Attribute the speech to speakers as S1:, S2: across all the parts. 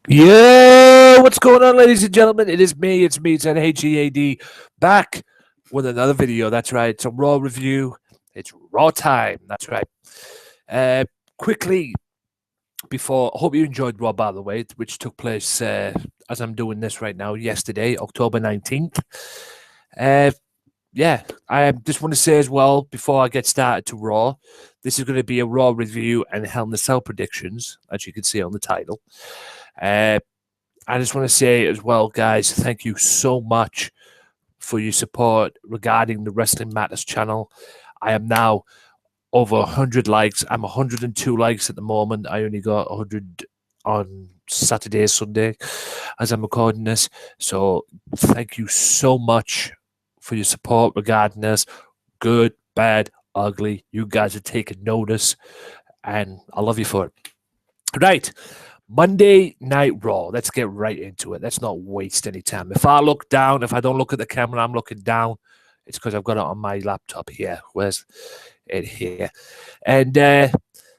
S1: Yo, what's going on, ladies and gentlemen? It's NHEAD, back with another video. That's right, it's a Raw review. It's Raw time. That's right. Uh, Quickly, before, I hope you enjoyed Raw, by the way, which took place, as I'm doing this right now, yesterday, October 19th. Uh, yeah, I just want to say as well, before I get started to Raw, this is going to be a Raw review and Hell in a Cell predictions, as you can see on the title. Uh, I just want to say as well, guys, thank you so much for your support regarding the Wrestling Matters channel. I am now over 100 likes. I'm 102 likes at the moment. I only got 100 on Saturday, Sunday, as I'm recording this. So thank you so much for your support regarding this. Good, bad, ugly. You guys are taking notice, and I love you for it. Right. Monday Night Raw. Let's get right into it. Let's not waste any time. If I look down, if I don't look at the camera, I'm looking down. It's because I've got it on my laptop here. Where's it here? And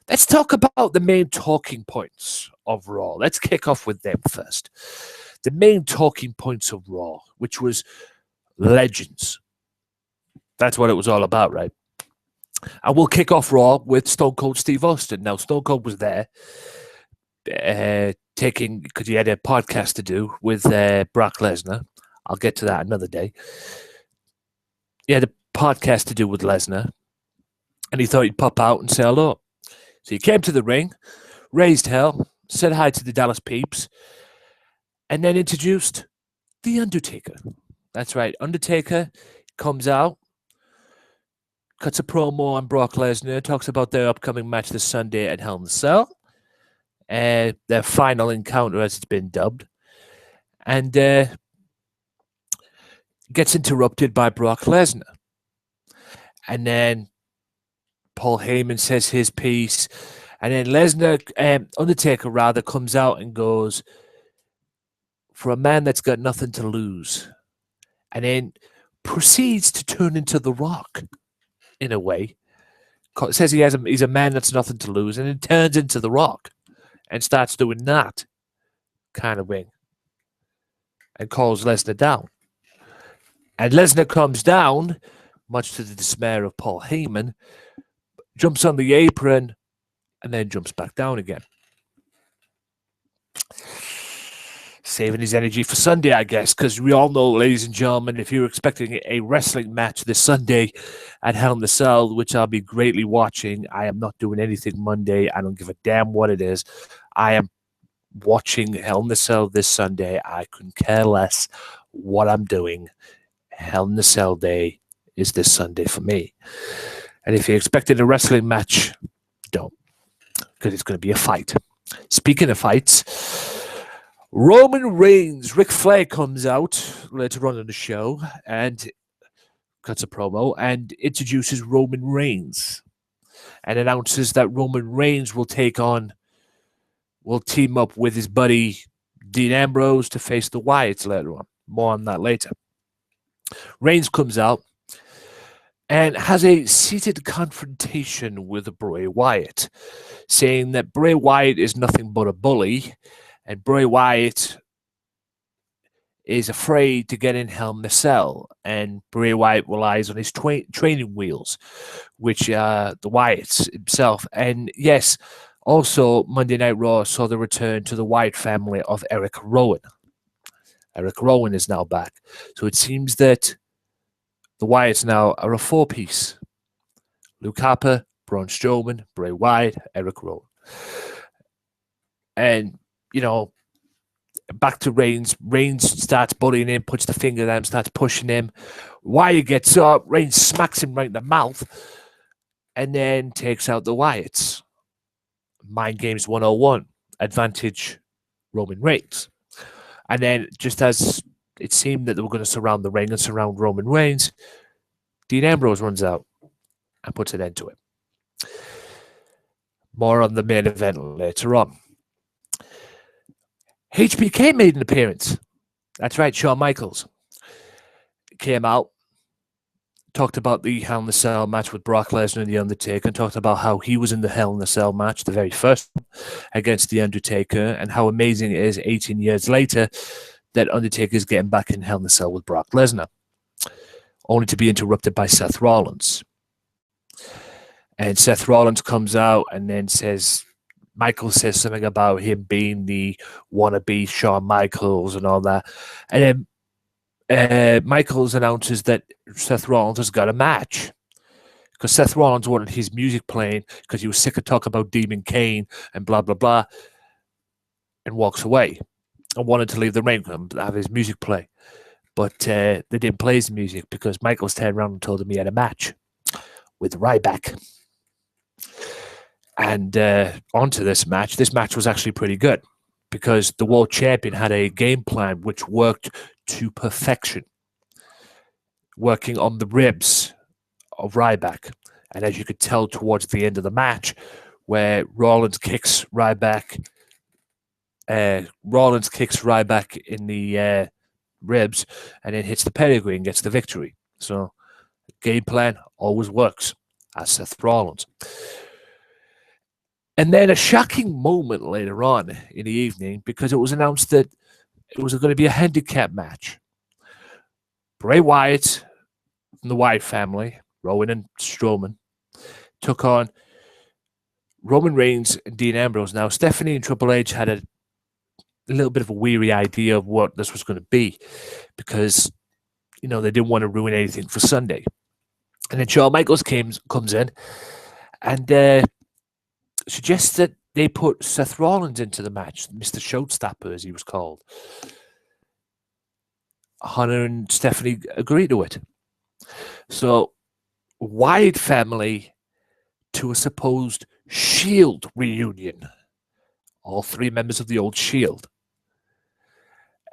S1: let's talk about the main talking points of Raw. Let's kick off with them first. The main talking points of Raw, which was legends. That's what it was all about, right? And we'll kick off Raw with Stone Cold Steve Austin. Now, Stone Cold was there. Taking, because he had a podcast to do with Brock Lesnar. I'll get to that another day. He had a podcast to do with Lesnar, and he thought he'd pop out and say hello. So he came to the ring, raised hell, said hi to the Dallas peeps, and then introduced the Undertaker. That's right, Undertaker comes out, cuts a promo on Brock Lesnar, talks about their upcoming match this Sunday at Hell in a Cell. Their final encounter, as it's been dubbed, and gets interrupted by Brock Lesnar. And then Paul Heyman says his piece, and then Undertaker rather, comes out and goes, "For a man that's got nothing to lose," and then proceeds to turn into The Rock, in a way. It says he's a man that's nothing to lose, and then turns into The Rock. And starts doing that kind of thing and calls Lesnar down. And Lesnar comes down, much to the dismay of Paul Heyman, jumps on the apron, and then jumps back down again. Saving his energy for Sunday, I guess, because we all know, ladies and gentlemen, if you're expecting a wrestling match this Sunday at Hell in a Cell, which I'll be greatly watching, I am not doing anything Monday. I don't give a damn what it is. I am watching Hell in a Cell this Sunday. I couldn't care less what I'm doing. Hell in a Cell Day is this Sunday for me. And if you're expecting a wrestling match, don't, because it's going to be a fight. Speaking of fights, Roman Reigns, Ric Flair comes out later on in the show and cuts a promo and introduces Roman Reigns and announces that Roman Reigns will team up with his buddy Dean Ambrose to face the Wyatts later on. More on that later. Reigns comes out and has a seated confrontation with Bray Wyatt, saying that Bray Wyatt is nothing but a bully, and Bray Wyatt is afraid to get in Hell in a Cell, and Bray Wyatt relies on his training wheels, which are the Wyatts himself. And yes, also Monday Night Raw saw the return to the Wyatt family of Eric Rowan. Eric Rowan is now back. So it seems that the Wyatts now are a four-piece. Luke Harper, Braun Strowman, Bray Wyatt, Eric Rowan. And, you know, back to Reigns. Reigns starts bullying him, puts the finger at him, starts pushing him. Wyatt gets up. Reigns smacks him right in the mouth and then takes out the Wyatts. Mind Games 101. Advantage Roman Reigns. And then just as it seemed that they were going to surround the ring and surround Roman Reigns, Dean Ambrose runs out and puts an end to it. More on the main event later on. HBK made an appearance. That's right, Shawn Michaels came out, talked about the Hell in a Cell match with Brock Lesnar and The Undertaker, and talked about how he was in the Hell in a Cell match, the very first one, against The Undertaker, and how amazing it is 18 years later that Undertaker is getting back in Hell in a Cell with Brock Lesnar, only to be interrupted by Seth Rollins. And Seth Rollins comes out and then says, Michael says something about him being the wannabe Shawn Michaels and all that. And then Michaels announces that Seth Rollins has got a match because Seth Rollins wanted his music playing because he was sick of talking about Demon Kane and blah, blah, blah, and walks away and wanted to leave the ring and have his music play. But they didn't play his music because Michaels turned around and told him he had a match with Ryback. And onto this match was actually pretty good because the world champion had a game plan which worked to perfection, working on the ribs of Ryback. And as you could tell towards the end of the match, where Rollins kicks Ryback in the ribs and then hits the pedigree and gets the victory. So game plan always works, as Seth Rollins. And then a shocking moment later on in the evening because it was announced that it was going to be a handicap match. Bray Wyatt from the Wyatt family, Rowan and Strowman, took on Roman Reigns and Dean Ambrose. Now, Stephanie and Triple H had a little bit of a weary idea of what this was going to be because, they didn't want to ruin anything for Sunday. And then Shawn Michaels comes in and suggests that they put Seth Rollins into the match, Mr. Showstopper, as he was called. Hunter and Stephanie agreed to it. So, Wyatt family to a supposed Shield reunion. All three members of the old Shield.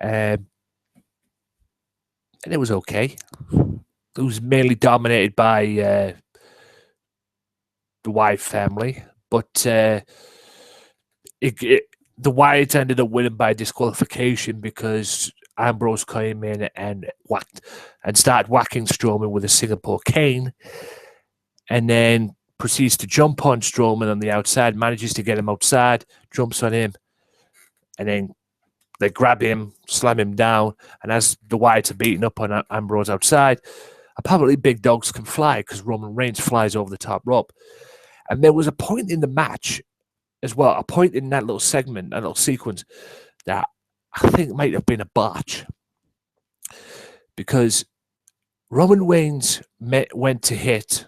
S1: And it was okay. It was mainly dominated by the Wyatt family. But the Wyatts ended up winning by disqualification because Ambrose came in and started whacking Strowman with a Singapore cane, and then proceeds to jump on Strowman on the outside, manages to get him outside, jumps on him, and then they grab him, slam him down, and as the Wyatts are beating up on Ambrose outside, apparently big dogs can fly because Roman Reigns flies over the top rope. And there was a point in the match as well, a point in that little segment, that little sequence, that I think might have been a botch. Because Roman Reigns went to hit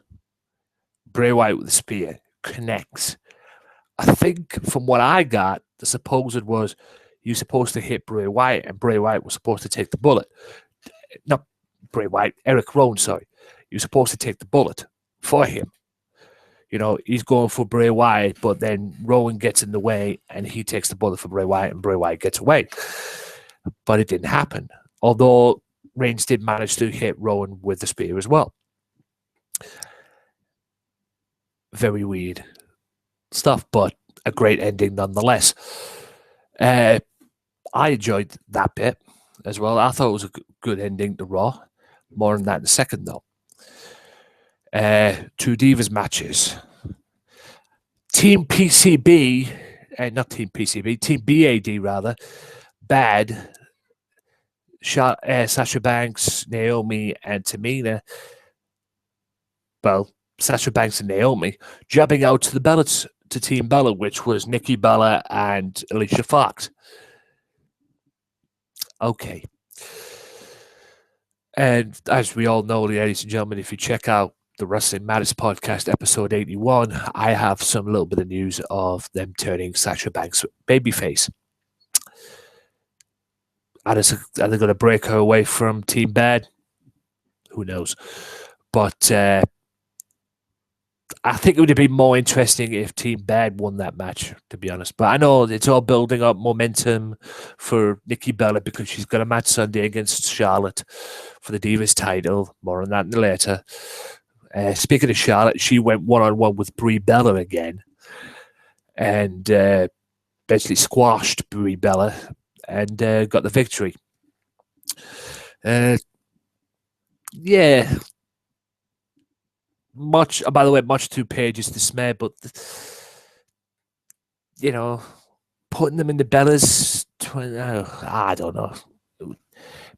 S1: Bray Wyatt with a spear, connects. I think from what I got, the supposed was you're supposed to hit Bray Wyatt, and Bray Wyatt was supposed to take the bullet. Not Bray Wyatt, Eric Rowan, sorry. You're supposed to take the bullet for him. He's going for Bray Wyatt, but then Rowan gets in the way and he takes the bullet for Bray Wyatt and Bray Wyatt gets away. But it didn't happen. Although Reigns did manage to hit Rowan with the spear as well. Very weird stuff, but a great ending nonetheless. I enjoyed that bit as well. I thought it was a good ending to Raw. More on that in a second, though. Two Divas matches. Team PCB, not Team PCB, Team BAD rather, Bad, Sasha Banks, Naomi, and Tamina. Well, Sasha Banks and Naomi jumping out to the Bellas, to Team Bella, which was Nikki Bella and Alicia Fox. Okay. And as we all know, ladies and gentlemen, if you check out the Wrestling Matters podcast, episode 81, I have some little bit of news of them turning Sasha Banks babyface. Are they going to break her away from Team Bad? Who knows? But I think it would have been more interesting if Team Bad won that match, to be honest. But I know it's all building up momentum for Nikki Bella because she's got a match Sunday against Charlotte for the Divas title. More on that later. Speaking of Charlotte, she went one-on-one with Brie Bella again and basically squashed Brie Bella and got the victory. Yeah, much. By the way, much to Paige's dismay, but putting them in the Bellas, I don't know,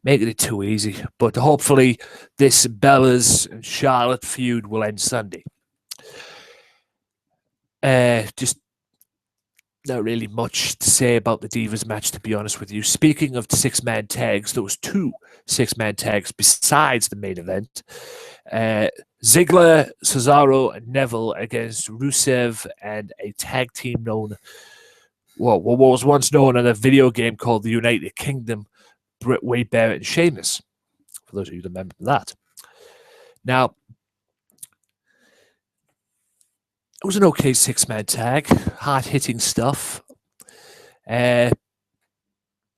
S1: making it too easy. But hopefully, this Bellas and Charlotte feud will end Sunday. Just not really much to say about the Divas match, to be honest with you. Speaking of 6-man tags, there was 2 6-man tags besides the main event. Ziggler, Cesaro, and Neville against Rusev and a tag team known, what was once known in a video game called the United Kingdom, Wade Barrett and Sheamus, for those of you that remember that. Now, it was an okay 6-man tag, hard-hitting stuff,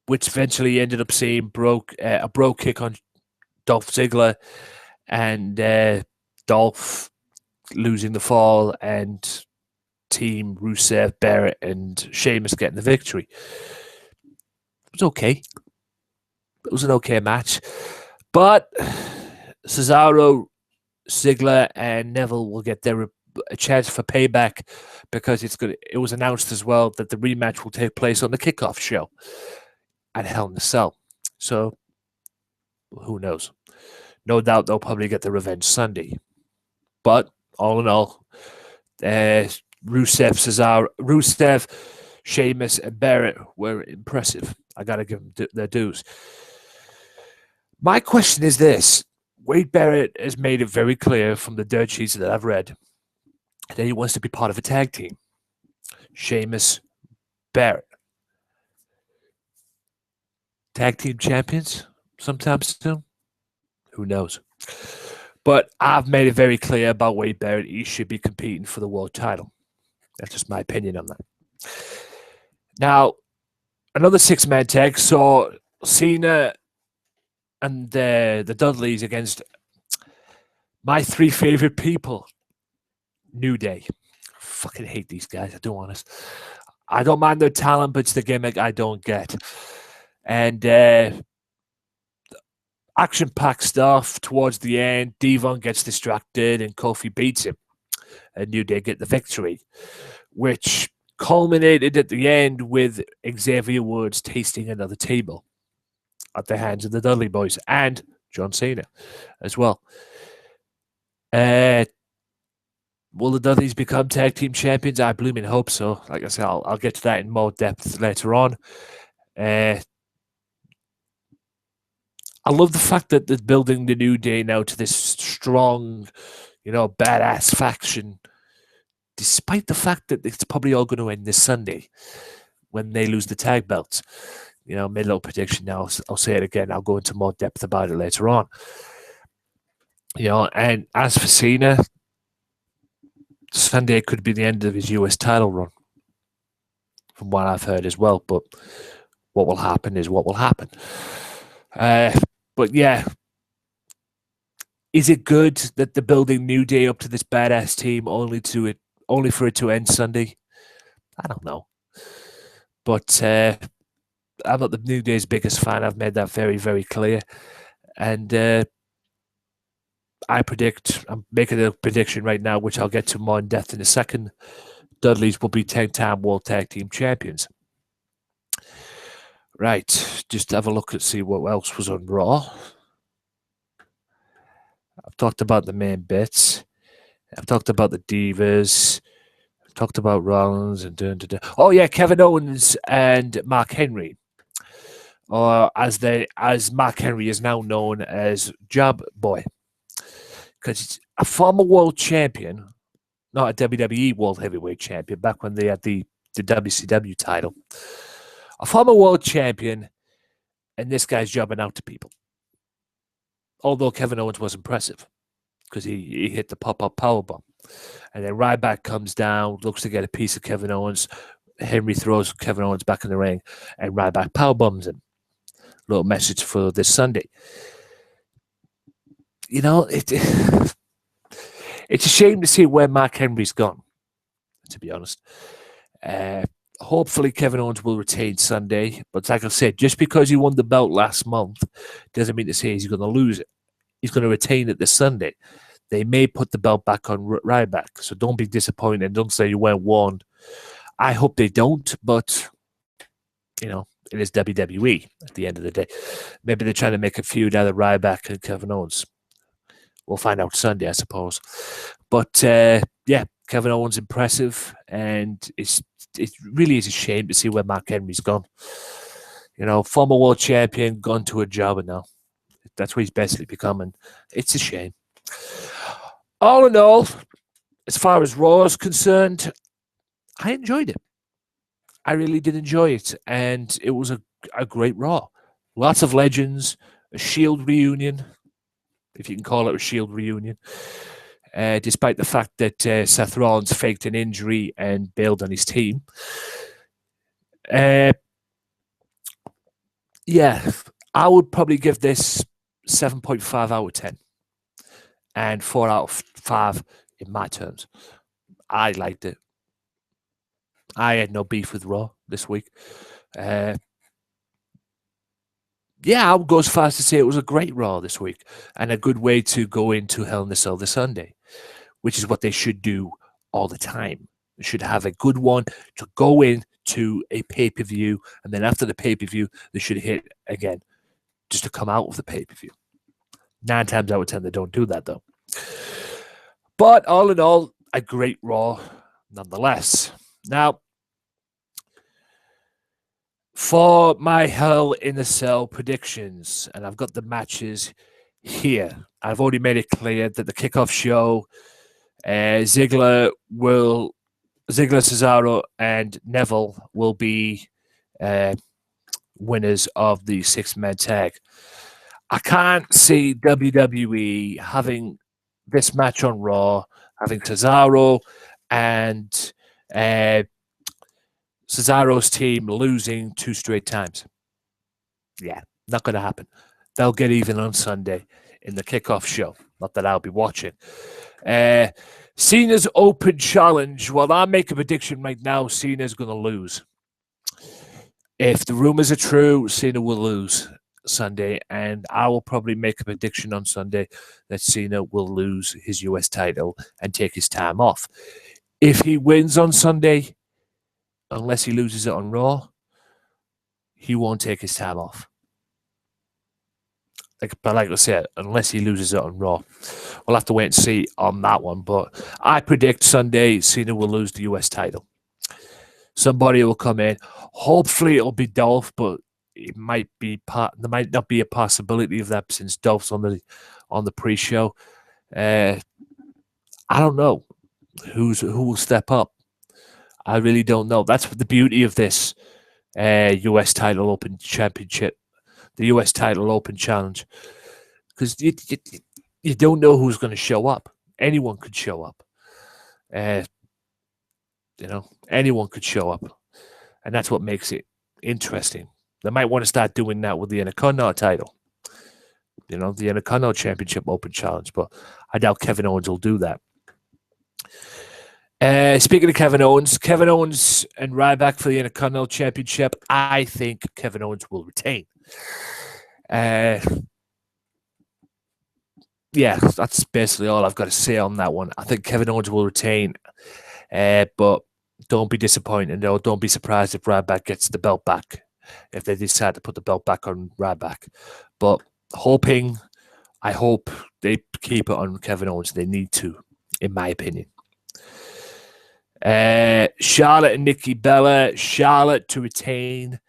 S1: which eventually ended up seeing a brogue kick on Dolph Ziggler and Dolph losing the fall and Team Rusev, Barrett, and Sheamus getting the victory. It was okay. It was an okay match. But Cesaro, Ziggler, and Neville will get a chance for payback because it was announced as well that the rematch will take place on the kickoff show at Hell in a Cell. So who knows? No doubt they'll probably get the revenge Sunday. But all in all, Rusev, Sheamus, and Barrett were impressive. I got to give them their dues. My question is this. Wade Barrett has made it very clear from the dirt sheets that I've read that he wants to be part of a tag team. Sheamus, Barrett. Tag team champions sometime soon? Who knows? But I've made it very clear about Wade Barrett. He should be competing for the world title. That's just my opinion on that. Now, another 6-man tag saw Cena and the Dudleys against my 3 favorite people. New Day. Fucking hate these guys, I do honest. I don't mind their talent, but it's the gimmick I don't get. And action-packed stuff towards the end. Devon gets distracted and Kofi beats him. And New Day get the victory, which culminated at the end with Xavier Woods tasting another table at the hands of the Dudley Boys and John Cena as well. Will the Dudleys become tag team champions? I blooming hope so. Like I said, I'll get to that in more depth later on. I love the fact that they're building the New Day now to this strong, badass faction, despite the fact that it's probably all going to end this Sunday when they lose the tag belts. Made a little prediction now. I'll say it again. I'll go into more depth about it later on. And as for Cena, Sunday could be the end of his US title run, from what I've heard as well. But what will happen is what will happen. But yeah, is it good that they're building New Day up to this badass team only for it to end Sunday? I don't know. But I'm not the New Day's biggest fan. I've made that very, very clear. And I'm making a prediction right now, which I'll get to more in depth in a second. Dudleys will be 10-time World Tag Team Champions. Right, just have a look and see what else was on Raw. I've talked about the main bits. I've talked about the Divas. I've talked about Rollins and Oh yeah, Kevin Owens and Mark Henry, or as Mark Henry is now known as Job Boy, because a former world champion, not a WWE World Heavyweight Champion, back when they had the WCW title. A former world champion, and this guy's jobbing out to people. Although Kevin Owens was impressive, because he hit the pop-up powerbomb. And then Ryback comes down, looks to get a piece of Kevin Owens. Henry throws Kevin Owens back in the ring, and Ryback powerbombs him. Little message for this Sunday. It's a shame to see where Mark Henry's gone, to be honest. Hopefully Kevin Owens will retain Sunday, but like I said, just because he won the belt last month doesn't mean to say he's going to lose it. He's going to retain it this Sunday. they may put the belt back on Ryback. So don't be disappointed. Don't say you weren't warned. I hope they don't, but, you know, it is WWE at the end of the day. Maybe they're trying to make a feud out of Ryback and Kevin Owens. We'll find out Sunday, I suppose. But, yeah, Kevin Owens impressive, and it really is a shame to see where Mark Henry's gone. You know, former world champion, gone to a job, and now that's what he's basically becoming. It's a shame. All in all, as far as Raw is concerned, I enjoyed it. I really did enjoy it, and it was a great Raw. Lots of legends, a Shield reunion, if you can call it a Shield reunion, despite the fact that Seth Rollins faked an injury and bailed on his team. Yeah, I would probably give this 7.5 out of 10 and 4 out of 5 in my terms. I liked it. I had no beef with Raw this week. Yeah, I would go as far as to say it was a great Raw this week and a good way to go into Hell in a Cell this Sunday, which is what they should do all the time. They should have a good one to go into a pay-per-view, and then after the pay-per-view, they should hit again just to come out of the pay-per-view. 9 times out of 10, they don't do that, though. But all in all, a great Raw nonetheless. Now, for my Hell in a Cell predictions, and I've got the matches here. I've already made it clear that the kickoff show, Ziggler, Cesaro, and Neville will be winners of the 6-man tag. I can't see WWE having this match on Raw, having Cesaro and Cesaro's team losing 2 straight times. Yeah, not going to happen. They'll get even on Sunday in the kickoff show. Not that I'll be watching. Cena's open challenge. Well, I'll make a prediction right now. Cena's going to lose. If the rumors are true, Cena will lose Sunday, and I will probably make a prediction on Sunday that Cena will lose his US title and take his time off. If he wins on Sunday, unless he loses it on Raw, he won't take his time off. But like I said, unless he loses it on Raw. We'll have to wait and see on that one. But I predict Sunday Cena will lose the US title. Somebody will come in. Hopefully it'll be Dolph, but it might be there might not be a possibility of that since Dolph's on the pre-show. I don't know who will step up. I really don't know. That's the beauty of this US title open championship, the US title open challenge, because you don't know who's going to show up. Anyone could show up. Anyone could show up, and that's what makes it interesting. They might want to start doing that with the Intercontinental title, the Intercontinental Championship Open Challenge, but I doubt Kevin Owens will do that. Speaking of Kevin Owens and Ryback for the Intercontinental Championship, I think Kevin Owens will retain. Yeah, that's basically all I've got to say on that one. I think Kevin Owens will retain, but don't be disappointed. No, don't be surprised if Ryback gets the belt back, if they decide to put the belt back on Ryback. But I hope they keep it on Kevin Owens. They need to, in my opinion. Charlotte and Nikki Bella. Charlotte to retain.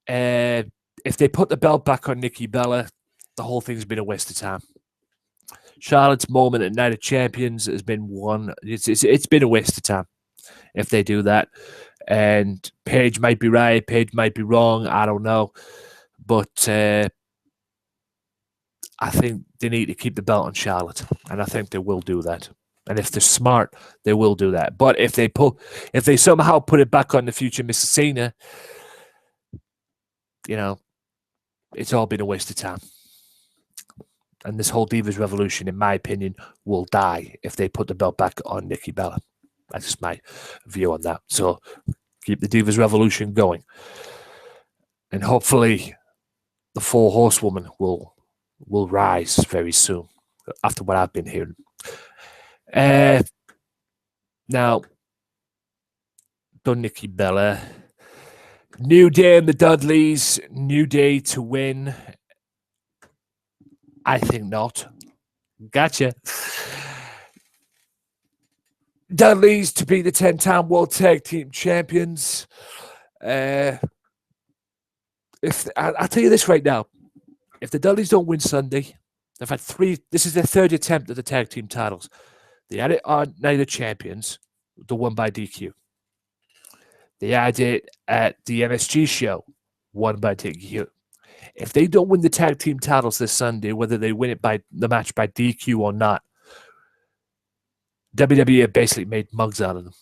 S1: If they put the belt back on Nikki Bella, the whole thing's been a waste of time. Charlotte's moment at Night of Champions has been one. It's been a waste of time if they do that. And Paige might be right, Paige might be wrong. I don't know, but I think they need to keep the belt on Charlotte, and I think they will do that. And if they're smart, they will do that. But if they somehow put it back on the future Mr. Cena, it's all been a waste of time. And this whole Divas Revolution, in my opinion, will die if they put the belt back on Nikki Bella. That's just my view on that. So keep the Divas Revolution going. And hopefully the 4 horsewomen will rise very soon. after what I've been hearing. Now, done Nikki Bella. New Day and the Dudleys. New Day to win. I think not. Gotcha. Dudleys to be the 10-time World Tag Team Champions. I'll tell you this right now. If the Dudleys don't win Sunday, they've had 3. This is their 3rd attempt at the tag team titles. They had it on Night of Champions, the won by DQ. They had it at the MSG show, won by DQ. If they don't win the tag team titles this Sunday, whether they win it by the match by DQ or not, WWE have basically made mugs out of them.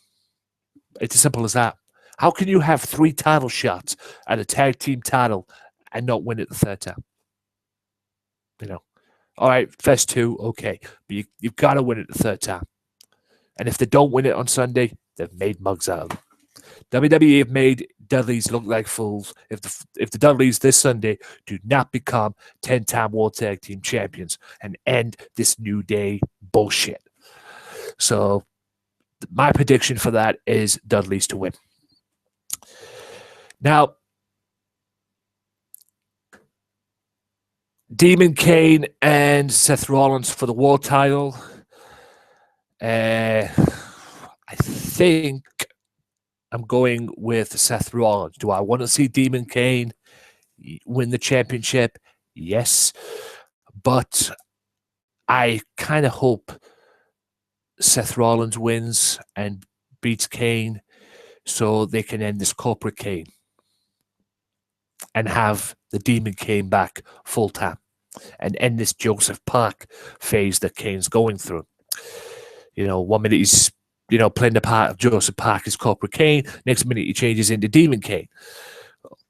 S1: It's as simple as that. How can you have 3 title shots at a tag team title and not win it the 3rd time? You know, all right, first 2, okay, but you've got to win it the 3rd time. And if they don't win it on Sunday, they've made mugs out of them. WWE have made Dudleys look like fools if the Dudleys this Sunday do not become 10-time World Tag Team Champions and end this New Day bullshit. So my prediction for that is Dudleys to win. Now, Demon Kane and Seth Rollins for the world title. I think I'm going with Seth Rollins. Do I want to see Demon Kane win the championship? Yes. But I kind of hope Seth Rollins wins and beats Kane so they can end this corporate Kane and have the Demon Kane back full time and end this Joseph Park phase that Kane's going through. You know, 1 minute he's, playing the part of Joseph Park as corporate Kane. Next minute he changes into Demon Kane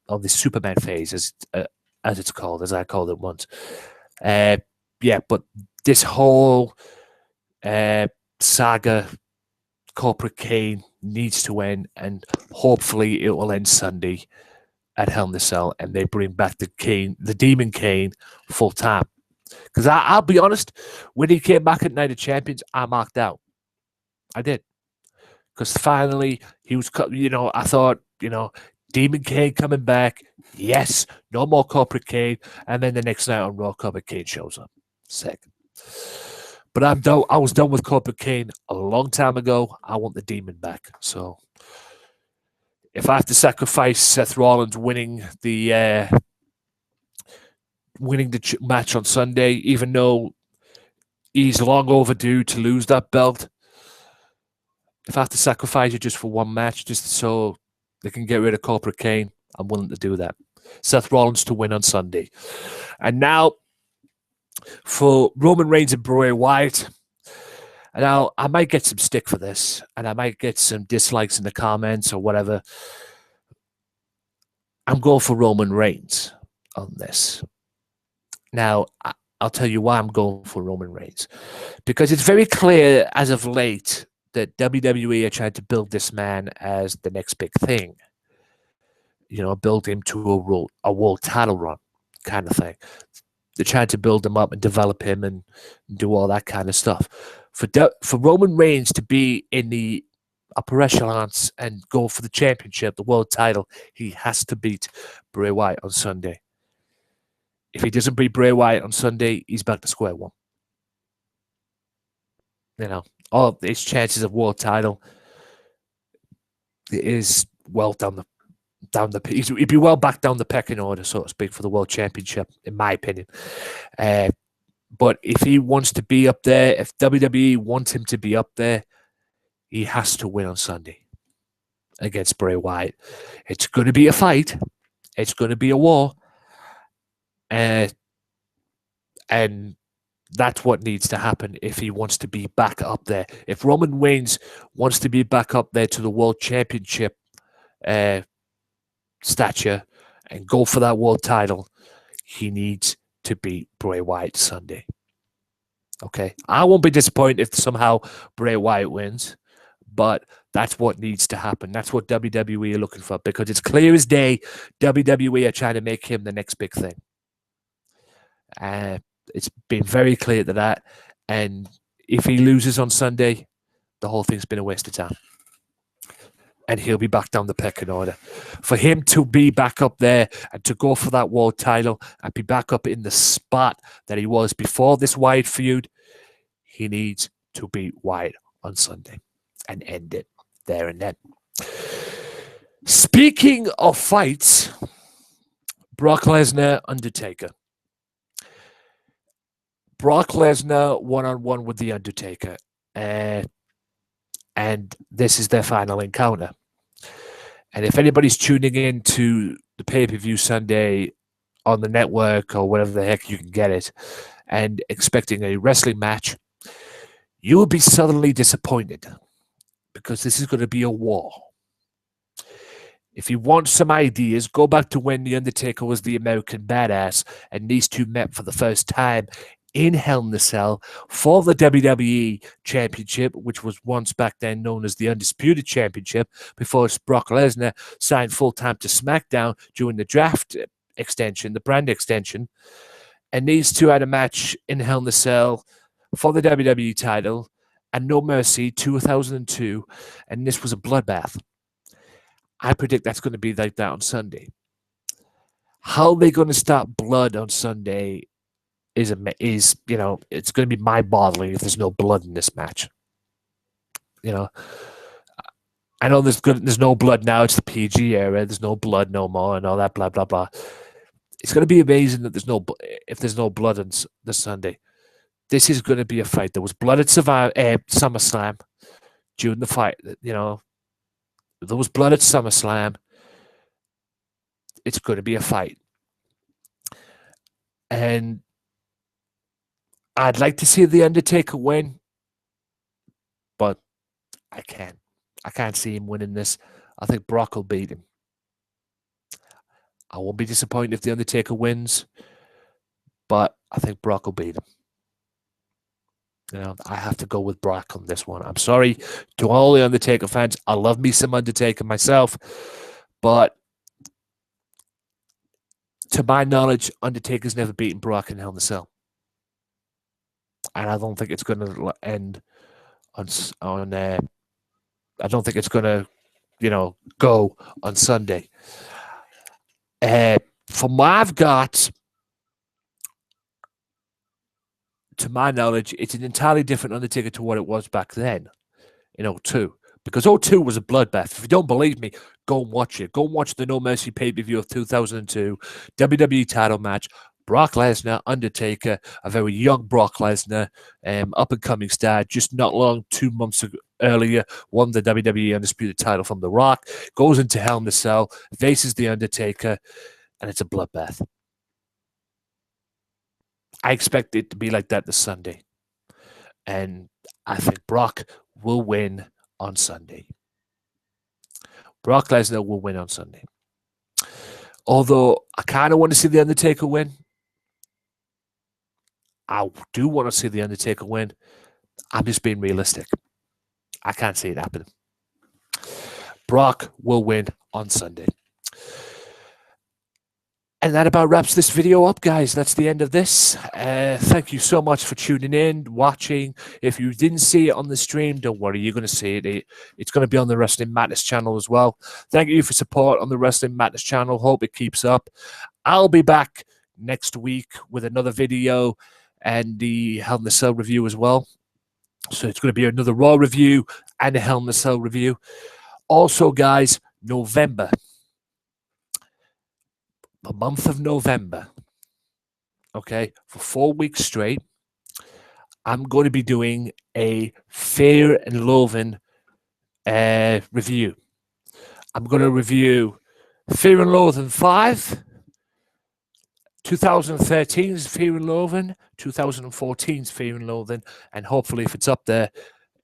S1: on this Superman phase, as it's called, as I called it once. But this whole saga, corporate Kane, needs to end, and hopefully it will end Sunday at Hell in a Cell, and they bring back the Demon Kane full time. Because I'll be honest, when he came back at Night of Champions, I marked out. I did. Because finally, he was, I thought, Demon Kane coming back. Yes, no more corporate Kane. And then the next night on Raw, corporate Kane shows up. Sick. But I was done with corporate Kane a long time ago. I want the Demon back. So if I have to sacrifice Seth Rollins winning the match on Sunday, even though he's long overdue to lose that belt, if I have to sacrifice it just for one match, just so they can get rid of corporate Kane, I'm willing to do that. Seth Rollins to win on Sunday. And now for Roman Reigns and Bray Wyatt. Now, I might get some stick for this, and I might get some dislikes in the comments or whatever. I'm going for Roman Reigns on this. Now, I'll tell you why I'm going for Roman Reigns. Because it's very clear as of late that WWE are trying to build this man as the next big thing. Build him to a world title run kind of thing. They're trying to build him up and develop him and do all that kind of stuff. For Roman Reigns to be in the upper echelons and go for the championship, the world title, he has to beat Bray Wyatt on Sunday. If he doesn't beat Bray Wyatt on Sunday, he's back to square one. All of his chances of world title is well he'd be well back down the pecking order, so to speak, for the world championship, in my opinion. But if he wants to be up there, if WWE wants him to be up there, he has to win on Sunday against Bray Wyatt. It's going to be a fight. It's going to be a war. And that's what needs to happen if he wants to be back up there. If Roman Reigns wants to be back up there to the world championship stature and go for that world title, he needs to beat Bray Wyatt Sunday. Okay? I won't be disappointed if somehow Bray Wyatt wins, but that's what needs to happen. That's what WWE are looking for, because it's clear as day WWE are trying to make him the next big thing. It's been very clear to that. And if he loses on Sunday, the whole thing's been a waste of time. And he'll be back down the pecking order. For him to be back up there and to go for that world title and be back up in the spot that he was before this Wyatt feud, he needs to beat Wyatt on Sunday and end it there and then. Speaking of fights, Brock Lesnar, Undertaker. Brock Lesnar one-on-one with The Undertaker. And this is their final encounter. And if anybody's tuning in to the pay-per-view Sunday on the network or whatever the heck you can get it and expecting a wrestling match, you will be suddenly disappointed because this is going to be a war. If you want some ideas, go back to when The Undertaker was the American Badass and these two met for the first time in Hell in a Cell for the WWE Championship, which was once back then known as the Undisputed Championship, before Brock Lesnar signed full-time to SmackDown during the draft extension, the brand extension. And these two had a match in Hell in a Cell for the WWE title and No Mercy 2002, and this was a bloodbath. I predict that's going to be like that on Sunday. How they're going to stop blood on Sunday is you know, it's going to be mind-boggling if there's no blood in this match. You know, I know there's no blood now. It's the PG era. There's no blood no more and all that blah blah blah. It's going to be amazing that if there's no blood on this Sunday. This is going to be a fight. There was blood at SummerSlam during the fight. You know, there was blood at SummerSlam. It's going to be a fight, and I'd like to see The Undertaker win, but I can't. I can't see him winning this. I think Brock will beat him. I won't be disappointed if The Undertaker wins, but I think Brock will beat him. You know, I have to go with Brock on this one. I'm sorry to all the Undertaker fans. I love me some Undertaker myself, but to my knowledge, Undertaker's never beaten Brock in Hell in a Cell. And I don't think it's going to end on I don't think it's going to, you know, go on Sunday. From what I've got, to my knowledge, it's an entirely different Undertaker to what it was back then in 2002. Because 2002 was a bloodbath. If you don't believe me, go and watch it. Go and watch the No Mercy pay-per-view of 2002, WWE title match. Brock Lesnar, Undertaker, a very young Brock Lesnar, up-and-coming star, just not long, 2 months earlier, won the WWE Undisputed title from The Rock, goes into Hell in a Cell, faces The Undertaker, and it's a bloodbath. I expect it to be like that this Sunday. And I think Brock will win on Sunday. Brock Lesnar will win on Sunday. Although I kind of want to see The Undertaker win. I do want to see The Undertaker win. I'm just being realistic. I can't see it happening. Brock will win on Sunday. And that about wraps this video up, guys. That's the end of this. Thank you so much for tuning in, watching. If you didn't see it on the stream, don't worry. You're going to see it. It's going to be on the Wrestling Madness channel as well. Thank you for support on the Wrestling Madness channel. Hope it keeps up. I'll be back next week with another video and the Hell in a Cell review as well. So it's going to be another Raw review and a Hell in a Cell review. Also, guys, November. The month of November, okay, for 4 weeks straight, I'm going to be doing a Fear and Loathing review. I'm going to review Fear and Loathing 5, 2013's Fear and Loathing, 2014's Fear and Loathing, and hopefully, if it's up there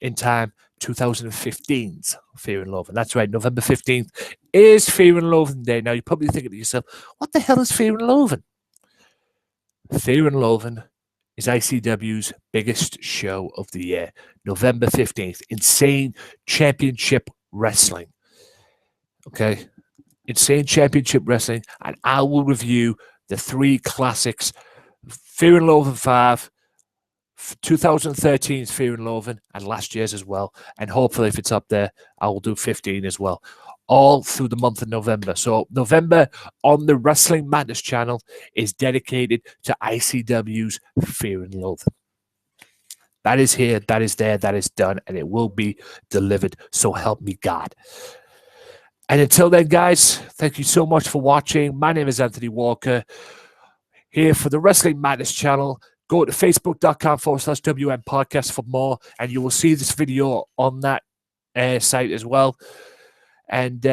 S1: in time, 2015's Fear and Loathing. That's right, November 15th is Fear and Loathing Day. Now, you're probably thinking to yourself, what the hell is Fear and Loathing? Fear and Loathing is ICW's biggest show of the year. November 15th. Insane Championship Wrestling. Okay? Insane Championship Wrestling. And I will review the 3 classics Fear and Loathing 5, 2013's Fear and Loathing, and last year's as well. And hopefully, if it's up there, I will do 15 as well. All through the month of November. So November on the Wrestling Madness channel is dedicated to ICW's Fear and Loathing. That is here, that is there, that is done, and it will be delivered. So help me God. And until then, guys, thank you so much for watching. My name is Anthony Walker, here for the Wrestling Madness channel. Go to facebook.com/WM podcast for more, and you will see this video on that site as well. And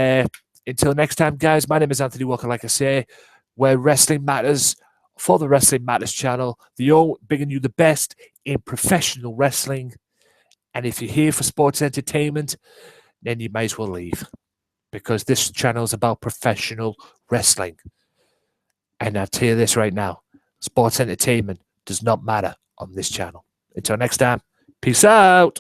S1: until next time, guys, my name is Anthony Walker. Like I say, where wrestling matters, for the Wrestling Matters channel, bringing you the best in professional wrestling. And if you're here for sports entertainment, then you might as well leave, because this channel is about professional wrestling. And I'll tell you this right now, sports entertainment does not matter on this channel. Until next time, peace out.